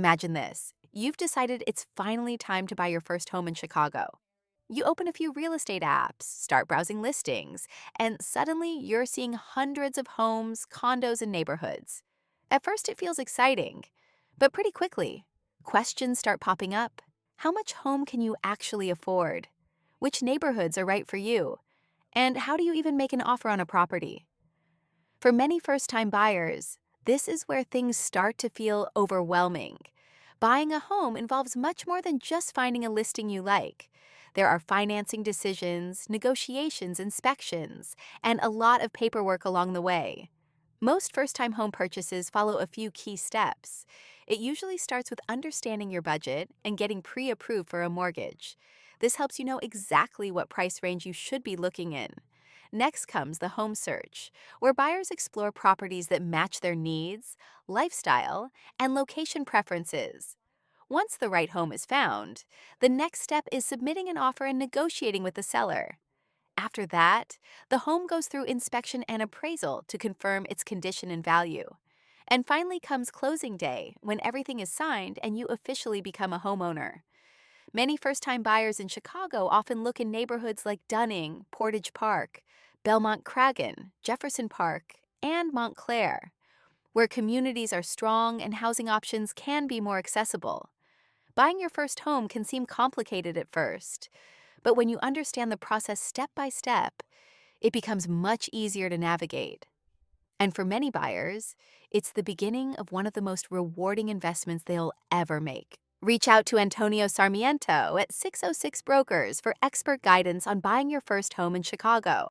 Imagine this. You've decided it's finally time to buy your first home in Chicago. You open a few real estate apps, start browsing listings, and suddenly you're seeing hundreds of homes, condos, and neighborhoods. At first, it feels exciting, but pretty quickly, questions start popping up. How much home can you actually afford? Which neighborhoods are right for you? And how do you even make an offer on a property? For many first time buyers, this is where things start to feel overwhelming. Buying a home involves much more than just finding a listing you like. There are financing decisions, negotiations, inspections, and a lot of paperwork along the way. Most first time home purchases follow a few key steps. It usually starts with understanding your budget and getting pre approved for a mortgage. This helps you know exactly what price range you should be looking in. Next comes the home search, where buyers explore properties that match their needs, lifestyle, and location preferences. Once the right home is found, the next step is submitting an offer and negotiating with the seller. After that, the home goes through inspection and appraisal to confirm its condition and value. And finally comes closing day, when everything is signed and you officially become a homeowner. Many first time buyers in Chicago often look in neighborhoods like Dunning, Portage Park, Belmont Cragin, Jefferson Park, and Montclair, where communities are strong and housing options can be more accessible. Buying your first home can seem complicated at first, but when you understand the process step by step, it becomes much easier to navigate. And for many buyers, it's the beginning of one of the most rewarding investments they'll ever make. Reach out to Antonio Sarmiento at 606 Brokers for expert guidance on buying your first home in Chicago.